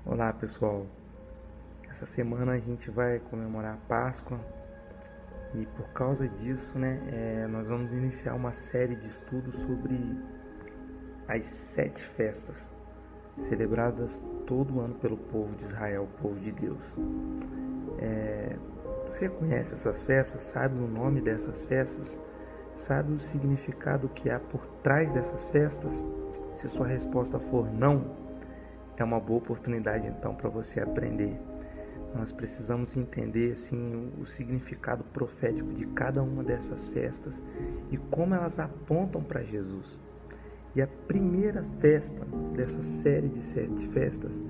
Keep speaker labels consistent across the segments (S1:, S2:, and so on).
S1: Olá pessoal, essa semana a gente vai comemorar a Páscoa e por causa disso, nós vamos iniciar uma série de estudos sobre as 7 festas celebradas todo ano pelo povo de Israel, o povo de Deus. Você conhece essas festas? Sabe o nome dessas festas? Sabe o significado que há por trás dessas festas? Se sua resposta for não, é uma boa oportunidade então para você aprender. Nós precisamos entender assim, o significado profético de cada uma dessas festas e como elas apontam para Jesus. E a primeira festa dessa série de 7 festas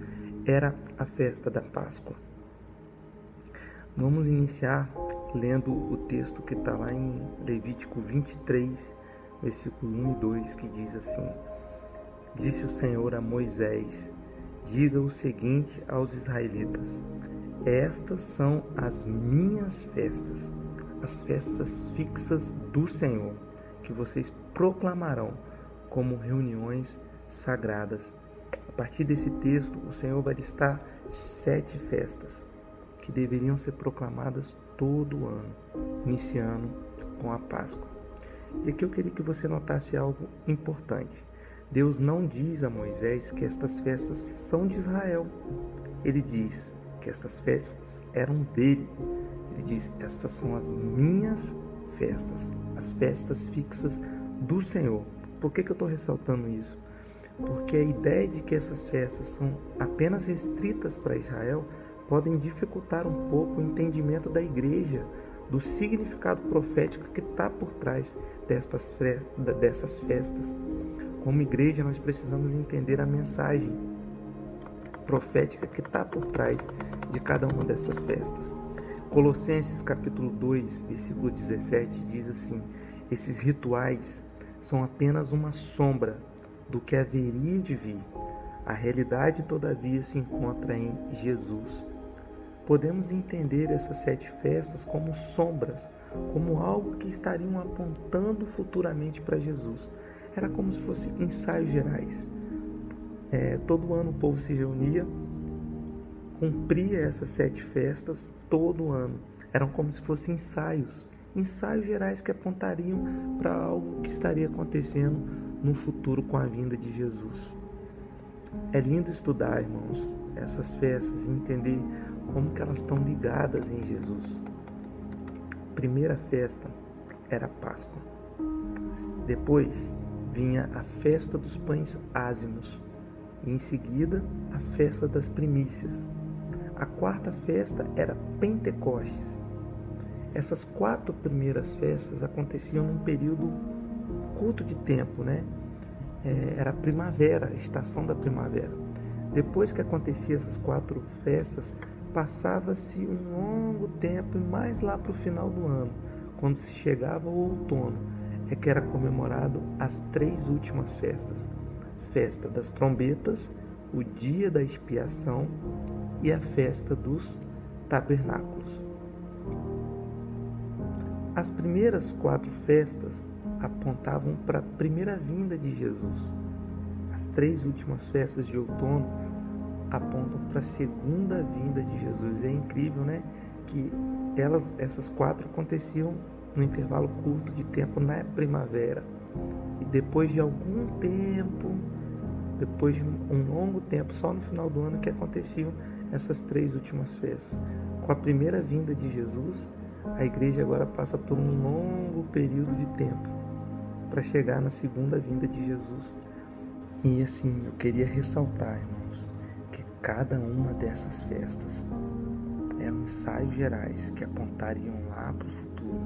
S1: era a festa da Páscoa. Vamos iniciar lendo o texto que está lá em Levítico 23, versículo 1 e 2, que diz assim: Disse o Senhor a Moisés: diga o seguinte aos israelitas: estas são as minhas festas, as festas fixas do Senhor, que vocês proclamarão como reuniões sagradas. A partir desse texto, o Senhor vai listar 7 festas que deveriam ser proclamadas todo ano, iniciando com a Páscoa. E aqui eu queria que você notasse algo importante. Deus não diz a Moisés que estas festas são de Israel. Ele diz que estas festas eram dele. Ele diz: estas são as minhas festas, as festas fixas do Senhor. Por que eu estou ressaltando isso? Porque a ideia de que essas festas são apenas restritas para Israel podem dificultar um pouco o entendimento da igreja, do significado profético que está por trás dessas festas. Como igreja, nós precisamos entender a mensagem profética que está por trás de cada uma dessas festas. Colossenses capítulo 2, versículo 17 diz assim: esses rituais são apenas uma sombra do que haveria de vir. A realidade, todavia, se encontra em Jesus. Podemos entender essas 7 festas como sombras, como algo que estariam apontando futuramente para Jesus. Era como se fossem ensaios gerais. Todo ano o povo se reunia, cumpria essas 7 festas todo ano. Eram como se fossem ensaios gerais que apontariam para algo que estaria acontecendo no futuro com a vinda de Jesus. É lindo estudar, irmãos, essas festas e entender como que elas estão ligadas em Jesus. A primeira festa era a Páscoa. Depois vinha a festa dos pães ázimos e em seguida a festa das primícias. A quarta festa era Pentecostes. Essas 4 primeiras festas aconteciam num período curto de tempo, Era a primavera, a estação da primavera. Depois que acontecia essas 4 festas, passava-se um longo tempo e mais lá para o final do ano, quando se chegava o outono, é que era comemorado as 3 últimas festas: festa das trombetas, o dia da expiação e a festa dos tabernáculos. As primeiras 4 festas apontavam para a primeira vinda de Jesus. As 3 últimas festas de outono apontam para a segunda vinda de Jesus. É incrível, que essas 4 aconteciam no intervalo curto de tempo na primavera. E depois de algum tempo, depois de um longo tempo, só no final do ano que aconteciam essas 3 últimas festas. Com a primeira vinda de Jesus, a igreja agora passa por um longo período de tempo para chegar na segunda vinda de Jesus. E assim, eu queria ressaltar, irmãos, que cada uma dessas festas eram ensaios gerais que apontariam lá para o futuro,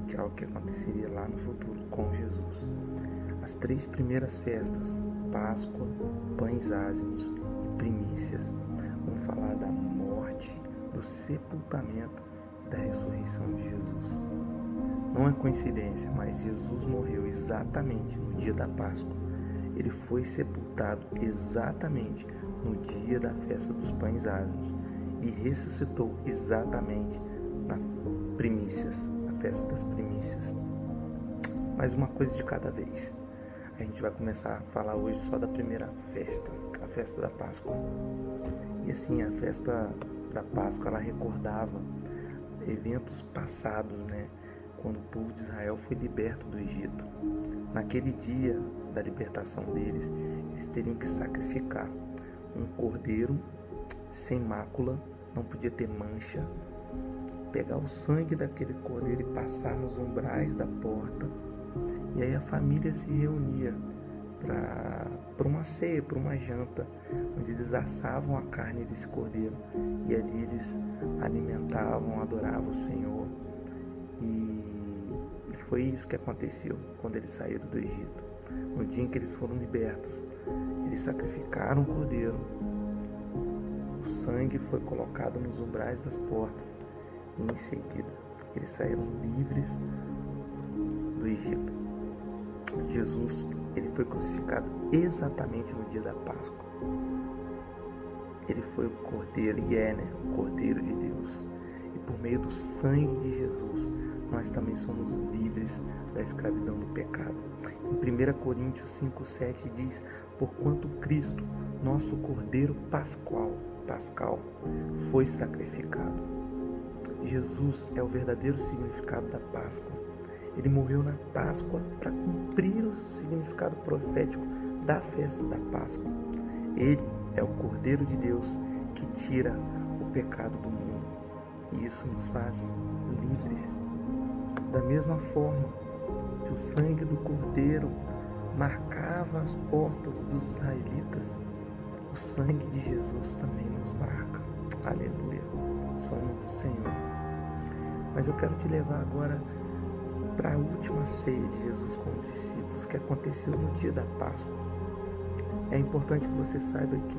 S1: que é o que aconteceria lá no futuro com Jesus. As 3 primeiras festas, Páscoa, pães ázimos e primícias, vão falar da morte, do sepultamento e da ressurreição de Jesus. Não é coincidência, mas Jesus morreu exatamente no dia da Páscoa. Ele foi sepultado exatamente no dia da festa dos pães ázimos e ressuscitou exatamente na festa das primícias. Mas uma coisa de cada vez. A gente vai começar a falar hoje só da primeira festa, a festa da Páscoa. E assim, a festa da Páscoa, ela recordava eventos passados, né? Quando o povo de Israel foi liberto do Egito. Naquele dia da libertação deles, eles teriam que sacrificar um cordeiro sem mácula, não podia ter mancha, pegar o sangue daquele cordeiro e passar nos umbrais da porta. E aí a família se reunia para uma ceia, para uma janta, onde eles assavam a carne desse cordeiro e ali eles alimentavam, adoravam o Senhor. E foi isso que aconteceu quando eles saíram do Egito. No dia em que eles foram libertos, eles sacrificaram o cordeiro, o sangue foi colocado nos umbrais das portas e em seguida eles saíram livres do Egito. Jesus, ele foi crucificado exatamente no dia da Páscoa. Ele foi o Cordeiro, e é, o Cordeiro de Deus. E por meio do sangue de Jesus, nós também somos livres da escravidão do pecado. Em 1 Coríntios 5,7 diz: porquanto Cristo, nosso Cordeiro Pascal, foi sacrificado. Jesus é o verdadeiro significado da Páscoa. Ele morreu na Páscoa para cumprir o significado profético da festa da Páscoa. Ele é o Cordeiro de Deus que tira o pecado do mundo. E isso nos faz livres. Da mesma forma que o sangue do Cordeiro marcava as portas dos israelitas, o sangue de Jesus também nos marca. Aleluia. Somos do Senhor. Mas eu quero te levar agora para a última ceia de Jesus com os discípulos, que aconteceu no dia da Páscoa. É importante que você saiba que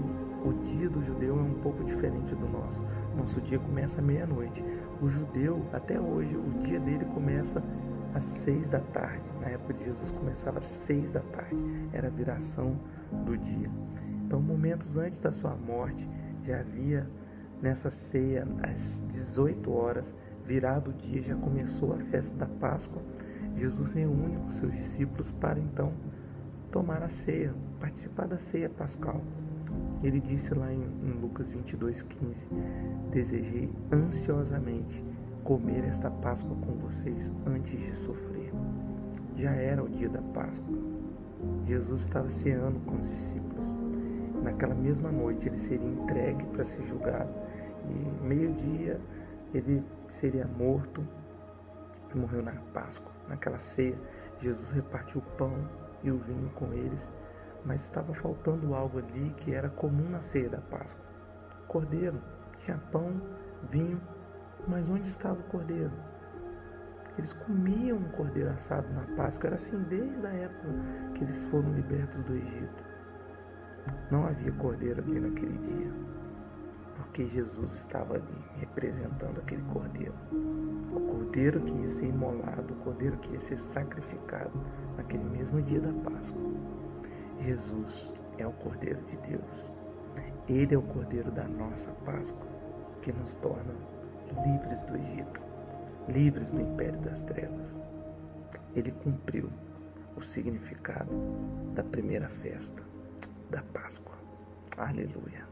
S1: o dia do judeu é um pouco diferente do nosso. Nosso dia começa à meia-noite. O judeu, até hoje, o dia dele começa às 6 da tarde. Na época de Jesus começava às 6 da tarde. Era a viração do dia. Então, momentos antes da sua morte, já havia nessa ceia, às 18 horas, virado o dia, já começou a festa da Páscoa. Jesus reúne os seus discípulos para então tomar a ceia, participar da ceia pascal. Ele disse lá em Lucas 22,15: desejei ansiosamente comer esta Páscoa com vocês antes de sofrer. Já era o dia da Páscoa. Jesus estava ceando com os discípulos. Naquela mesma noite ele seria entregue para ser julgado. E meio-dia ele seria morto e morreu na Páscoa. Naquela ceia, Jesus repartiu o pão e o vinho com eles, mas estava faltando algo ali que era comum na ceia da Páscoa. Cordeiro. Tinha pão, vinho, mas onde estava o cordeiro? Eles comiam um cordeiro assado na Páscoa. Era assim desde a época que eles foram libertos do Egito. Não havia cordeiro ali naquele dia, porque Jesus estava ali representando aquele cordeiro. O cordeiro que ia ser imolado, o cordeiro que ia ser sacrificado naquele mesmo dia da Páscoa. Jesus é o Cordeiro de Deus. Ele é o Cordeiro da nossa Páscoa, que nos torna livres do Egito, livres do império das trevas. Ele cumpriu o significado da primeira festa da Páscoa. Aleluia.